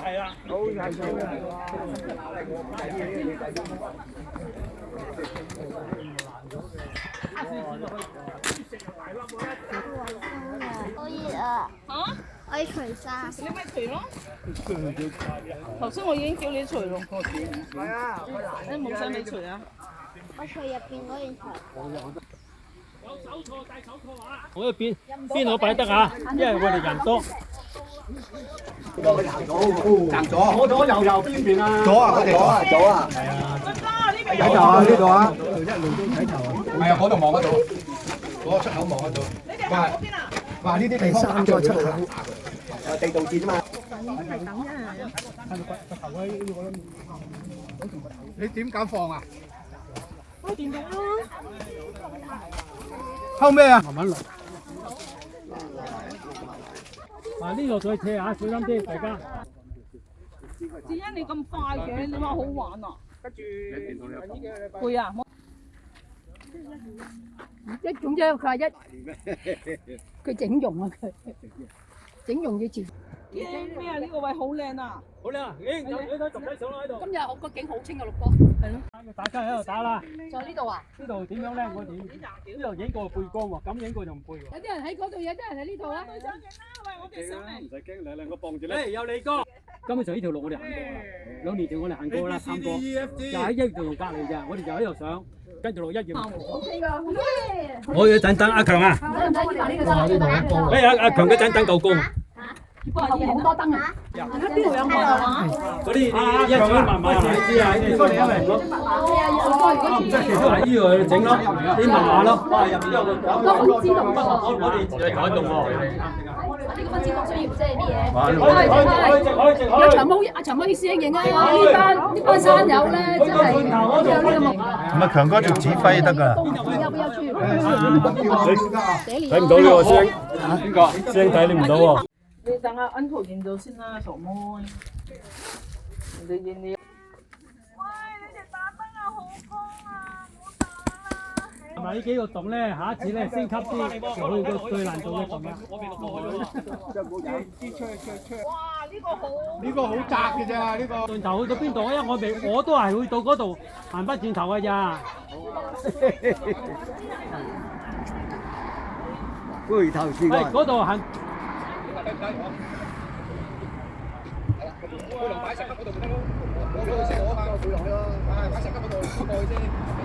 係啊，好細數啊！好熱啊！嚇？我要除衫。你咪除咯。頭先我已經叫你除咯。係啊，你冇使咪除啊？我除入邊嗰件除。我呢邊好擺得啊，因為我哋人多。行左，左右邊邊啊！左啊，佢哋左啊，係啊。睇頭啊，呢度啊，一路都睇頭啊。係啊，嗰度望得到，嗰個出口望得到。你哋行嗰邊啊？哇！呢啲地方三個出口，地道戰啫嘛。你點敢放啊？開電動咯。後咩啊？慢慢落。嗱，呢度再斜下，小心啲，大家。點解你咁快嘅？你話好玩啊？攰啊！一種啫，佢話一，佢整容啊佢，整容要前。驚咩啊？呢個位好靚啊！好靚啊！咦，有睇獨雞上喺度。今日我個景好清啊，六哥。係咯。大家喺度打啦。就呢度啊？呢度點樣咧？我哋呢度影過背光喎，咁影過就唔背喎。有啲人喺嗰度，有啲人喺呢度啊。對上鏡啦，喂，我哋上嚟。唔使驚，兩個傍住咧。有李哥。根本上呢條路我哋行過啦，2年前我哋行過啦，探過，就喺一條路隔離咋，我哋就喺度上，跟住落1月。我要等阿強啊！阿強嘅等夠高。後面好多燈啊！邊度有我啊？嗰啲一張密碼係咪知啊？呢個嚟啊咪。即係其實喺呢度整咯，啲密碼咯。哇！入邊有個我哋改動喎。呢個分支服需要即係啲嘢。有長毛師兄影啊！呢班山友咧真係有呢個目。唔係強哥做指揮得㗎。睇唔到呢個聲，邊個？聲睇你唔到喎。你等阿 Uncle 影到先啦，傻妹。你影你。喂，你哋打燈啊，好光啊，唔好打啦。係咪呢幾個洞咧？下一次咧升級啲，就去個最難做嘅洞啦。哇，呢個好。呢個好窄嘅咋，呢個。盡頭去到邊度啊？因為我都係去到嗰度行翻轉頭嘅咋。回頭是岸。嗰度行。背囊擺石級嗰度咪得咯，我嗰度識我嘛，我背囊咯，擺石級嗰度過去先。